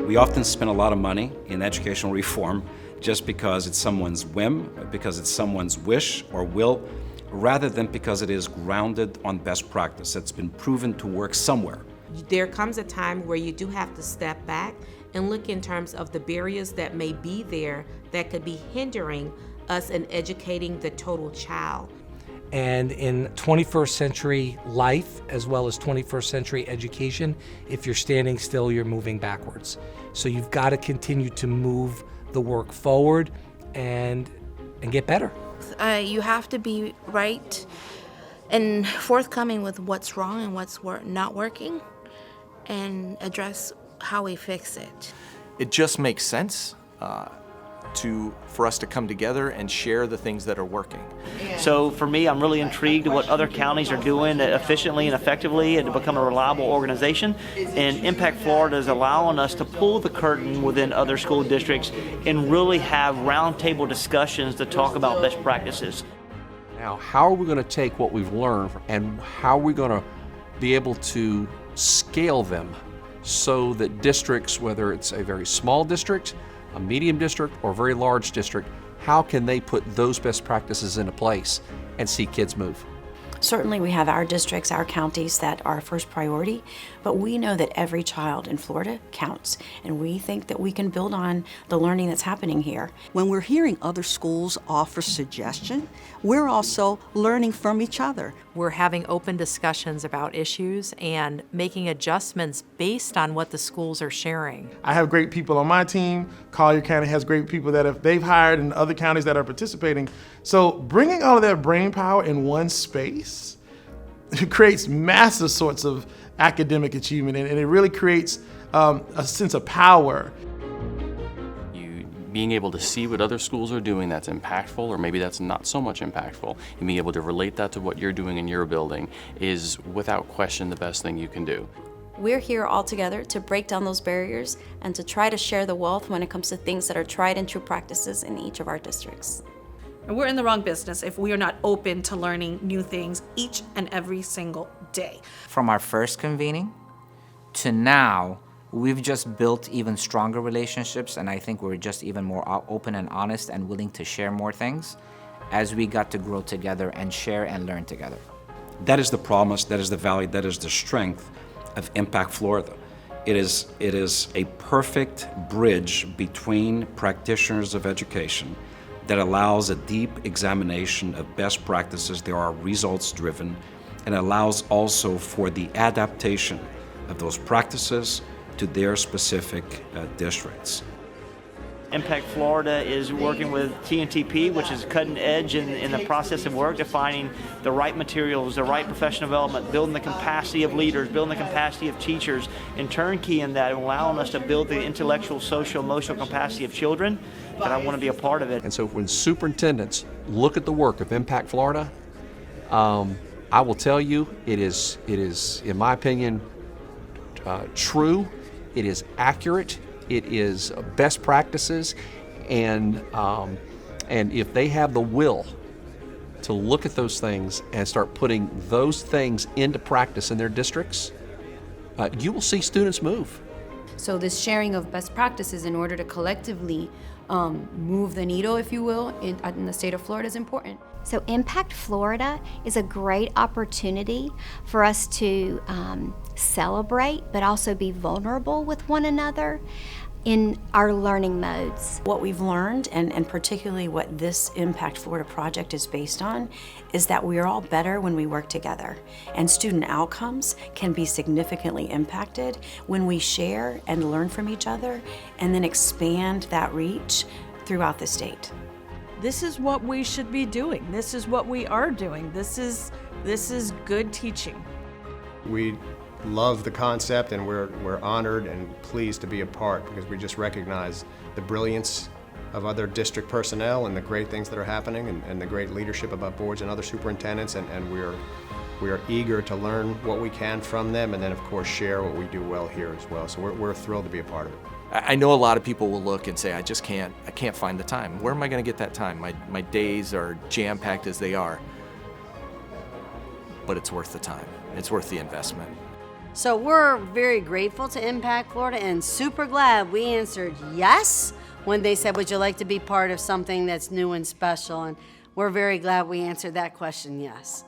We often spend a lot of money in educational reform just because it's someone's whim, because it's someone's wish or will, rather than because it is grounded on best practice that's been proven to work somewhere. There comes a time where you do have to step back and look in terms of the barriers that may be there that could be hindering us in educating the total child. And in 21st century life, as well as 21st century education, if you're standing still, you're moving backwards. So you've got to continue to move the work forward and get better. You have to be right and forthcoming with what's wrong and what's not working, and address how we fix it. It just makes sense for us to come together and share the things that are working. So for me, I'm really intrigued at what other counties are doing efficiently and effectively and to become a reliable organization. And Impact Florida is allowing us to pull the curtain within other school districts and really have roundtable discussions to talk about best practices. Now, how are we going to take what we've learned and how are we going to be able to scale them so that districts, whether it's a very small district, a medium district, or a very large district, how can they put those best practices into place and see kids move? Certainly we have our districts, our counties that are first priority, but we know that every child in Florida counts, and we think that we can build on the learning that's happening here. When we're hearing other schools offer suggestion, we're also learning from each other. We're having open discussions about issues and making adjustments based on what the schools are sharing. I have great people on my team. Collier County has great people that they've hired in other counties that are participating. So bringing all of that brain power in one space creates massive sorts of academic achievement, and it really creates a sense of power. Being able to see what other schools are doing that's impactful, or maybe that's not so much impactful, and being able to relate that to what you're doing in your building is without question the best thing you can do. We're here all together to break down those barriers and to try to share the wealth when it comes to things that are tried and true practices in each of our districts. And we're in the wrong business if we are not open to learning new things each and every single day. From our first convening to now, we've just built even stronger relationships, and I think we're just even more open and honest and willing to share more things as we got to grow together and share and learn together. That is the promise, that is the value, that is the strength of Impact Florida. It is a perfect bridge between practitioners of education that allows a deep examination of best practices. They are results driven, and allows also for the adaptation of those practices to their specific districts. Impact Florida is working with TNTP, which is cutting edge in the process of work, defining the right materials, the right professional development, building the capacity of leaders, building the capacity of teachers, and turnkey in that, and allowing us to build the intellectual, social, emotional capacity of children, that I want to be a part of it. And so when superintendents look at the work of Impact Florida, I will tell you, it is, in my opinion, true, it is accurate, it is best practices, and if they have the will to look at those things and start putting those things into practice in their districts, you will see students move. So this sharing of best practices in order to collectively move the needle, if you will, in the state of Florida is important. So Impact Florida is a great opportunity for us to celebrate, but also be vulnerable with one another in our learning modes. What we've learned, and particularly what this Impact Florida project is based on, is that we are all better when we work together. And student outcomes can be significantly impacted when we share and learn from each other and then expand that reach throughout the state. This is what we should be doing. This is what we are doing. This is good teaching. We love the concept, and we're honored and pleased to be a part, because we just recognize the brilliance of other district personnel and the great things that are happening, and the great leadership of our boards and other superintendents, and we are eager to learn what we can from them, and then of course share what we do well here as well. So we're thrilled to be a part of it. I know a lot of people will look and say, I can't find the time. Where am I going to get that time? My days are jam-packed as they are. But it's worth the time. It's worth the investment. So we're very grateful to Impact Florida and super glad we answered yes when they said, would you like to be part of something that's new and special? And we're very glad we answered that question yes.